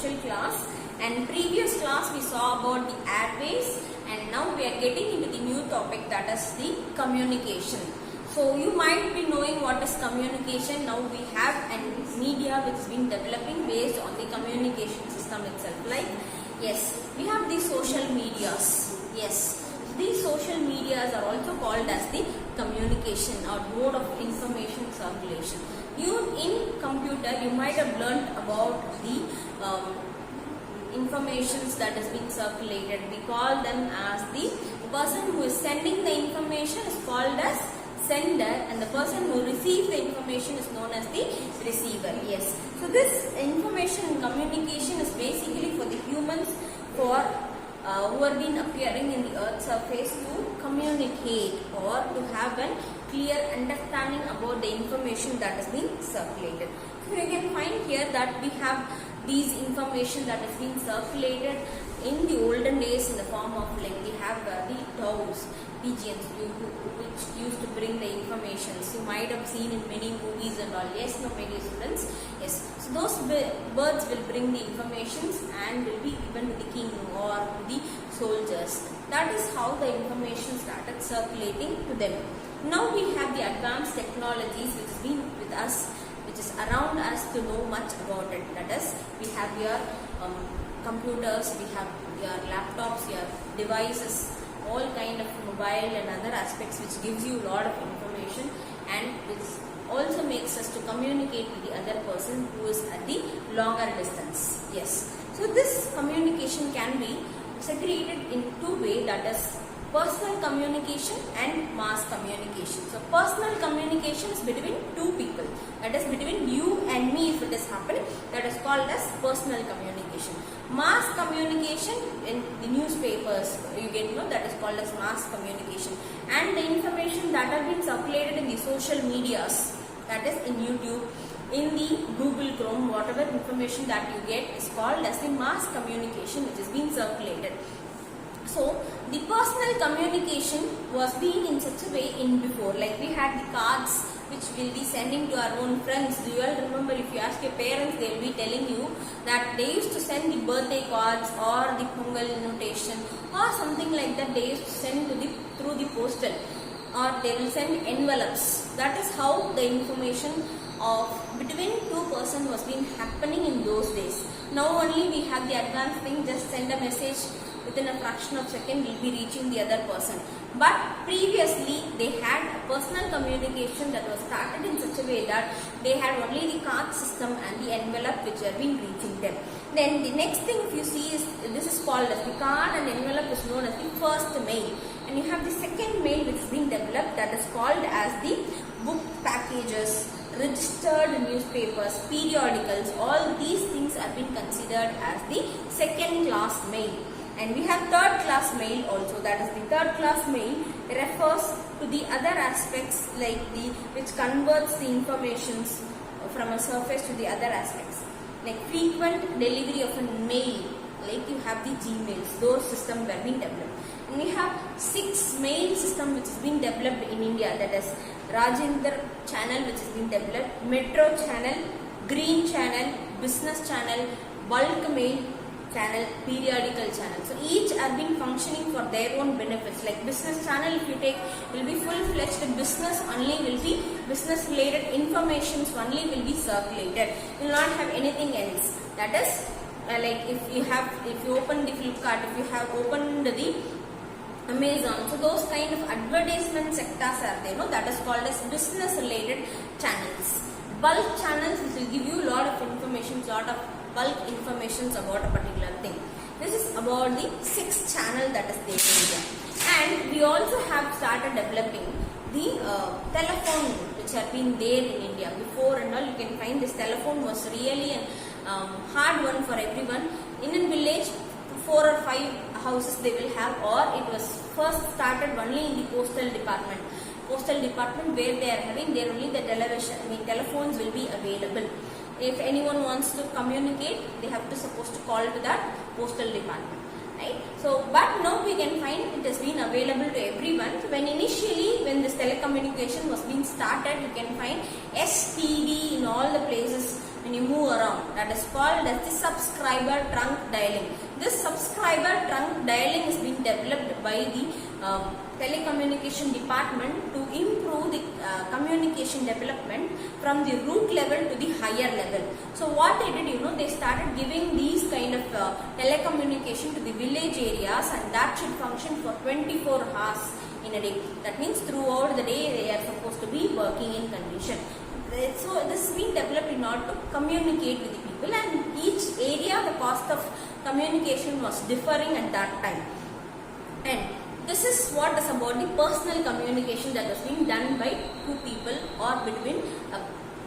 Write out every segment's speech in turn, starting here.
social class, and previous class we saw about the airways, and now we are getting into the new topic, that is the communication. So you might be knowing what is communication. Now we have a media which has been developing based on the communication system itself. Like, yes, we have the social medias. Yes, these social medias are also called as the communication or mode of information circulation. You in computer, you might have learnt about the informations that is being circulated. We call them as the person who is sending the information is called as sender, and the person who receives the information is known as the receiver. Yes. So this information and communication is basically for the humans who have been appearing in the earth's surface to communicate or to have a clear understanding about the information that is being circulated. So you can find here that we have these information that is being circulated in the olden days in the form of, like, we have the doves, pigeons, which used to bring the information. You might have seen in many movies and all. Yes, no, my dear students. Yes. So those birds will bring the information and will be given to the king or to the soldiers. That is how the information started circulating to them. Now we have the advanced technologies which has been with us, which is around us to know much about it. That is, we have your computers, we have your laptops, your devices, all kind of mobile and other aspects which gives you a lot of information and which also makes us to communicate with the other person who is at the longer distance. Yes. So this communication can be segregated in two ways, that is personal communication and mass communication. So personal communication is between two people, that is between you and me. If it is happening, that is called as personal communication. Mass communication in the newspapers, you get to know, that is called as mass communication. And the information that are being circulated in the social medias, that is in YouTube, in the Google Chrome, whatever information that you get is called as the mass communication which is being circulated. So the personal communication was being in such a way in before, like we had the cards which will be sending to our own friends. Do you all remember, if you ask your parents, they will be telling you that they used to send the birthday cards or the Pongal notation or something like that. They used to send through the postal, or they will send envelopes. That is how the information of between two persons was being happening in those days. Now only we have the advanced thing, just send a message, within a fraction of a second will be reaching the other person. But previously they had a personal communication that was started in such a way that they had only the card system and the envelope which have been reaching them. Then the next thing, if you see, is this is called as the card and envelope is known as the first mail. And you have the second mail which is being developed, that is called as the book packages, registered newspapers, periodicals. All these things have been considered as the second class mail. And we have third class mail also, that is the third class mail refers to the other aspects, like which converts the informations from a surface to the other aspects, like frequent delivery of a mail, like you have the Gmails. Those systems were being developed. And we have 6 mail system which has been developed in India, that is Rajendra channel which has been developed, Metro channel, Green channel, Business channel, Bulk mail channel, periodical channel. So each have been functioning for their own benefits. Like business channel, if you take, will be full-fledged business only, will be business related informations only will be circulated. Will not have anything else. That is like if you open the Flipkart, if you have opened the Amazon, so those kind of advertisement sectors are there, no? That is called as business related channels. Bulk channels, which will give you a lot of information, lot of bulk information about a particular thing. This is about the 6th channel that is there in India. And we also have started developing the telephone which have been there in India before and all. You can find this telephone was really a hard one for everyone. In a village, 4 or 5 houses they will have, or it was first started only in the postal department. Postal department, where they are having there only the telephones will be available. If anyone wants to communicate, they have to supposed to call to that postal department, right? So, but now we can find it has been available to everyone. So when initially, when this telephone telecommunication was being started. You can find STD in all the places when you move around. That is called as the subscriber trunk dialing. This subscriber trunk dialing is being developed by the telecommunication department to improve the communication development from the root level to the higher level. So what they did, they started giving these kind of telecommunication to the village areas, and that should function for 24 hours in a day. That means throughout the day they are supposed to be working in condition. So this is being developed in order to communicate with the people, and each area the cost of communication was differing at that time. And this is what is about the personal communication that was being done by two people or between a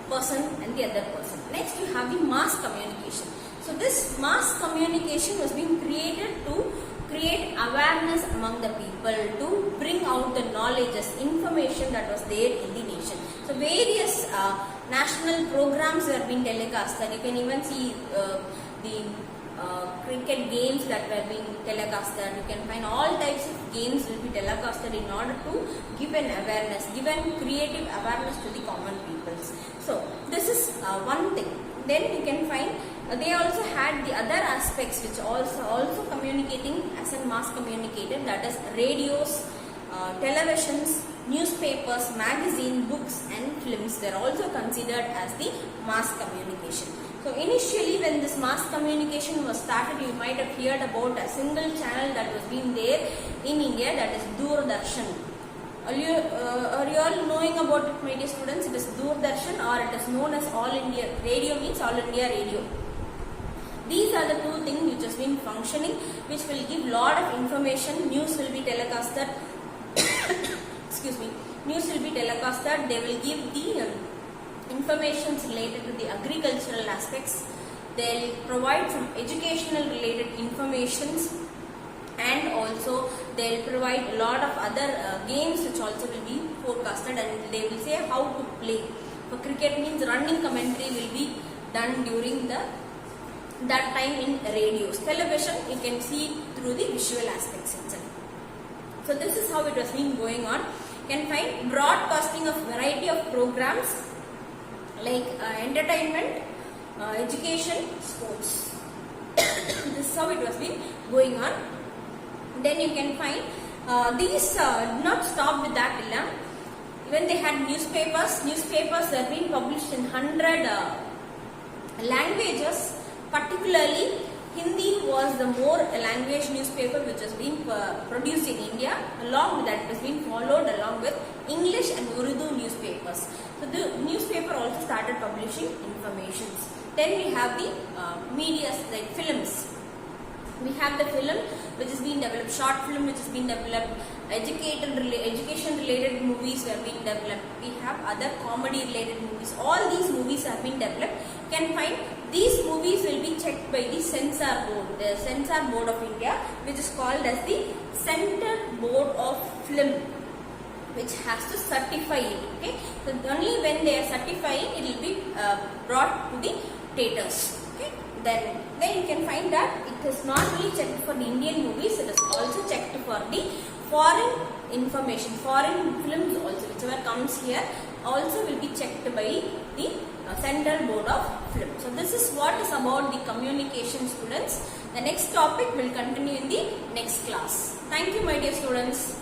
person and the other person. Next you have the mass communication. So this mass communication was being created to create awareness among the people, to bring out the knowledge, information that was there in the nation. So various national programs were being telecasted. You can even see the cricket games that were being telecasted. You can find all types of games will be telecasted in order to give an awareness, give an creative awareness to the common peoples. So this is one thing. Then you can find they also had the other aspects which also communicating as a mass communicator, that is radios, televisions, newspapers, magazine, books and films were also considered as the mass communication. So initially when this mass communication was started, you might have heard about a single channel that was being there in India, that is Doordarshan. Are you all knowing about it, my dear students? It is Doordarshan, or it is known as All India Radio, means All India Radio. These are the two things which has been functioning, which will give lot of information. News will be telecasted. Excuse me. News will be telecasted. They will give the information related to the agricultural aspects. They will provide some educational related informations, and also they will provide a lot of other games which also will be forecasted, and they will say how to play. For cricket means running commentary will be done during that time in radios. Television you can see through the visual aspects itself. So this is how it was been going on. You can find broadcasting of variety of programs like entertainment, education, sports. This is how it was been going on. Then you can find these did not stop with that. Even they had newspapers. Newspapers were being published in 100 languages. Particularly Hindi was the more language newspaper which was being produced in India. Along with that, it was being followed along with English and Urdu newspapers. So the newspaper also started publishing informations. Then we have the media, like films. We have the film which is being developed, short film which is being developed, education related movies were being developed. We have other comedy related movies. All these movies have been developed. You can find these movies will be checked by the censor board, the censor board of India, which is called as the Center Board of Film, which has to certify it. Okay, so only when they are certifying, it will be brought to the theatres. Okay, then you can find that it is not only checked for the Indian movies, it is also checked for the foreign information, foreign films also, whichever comes here also will be checked by the Central Board of Film. So this is what is about the communication, students. The next topic will continue in the next class. Thank you, my dear students.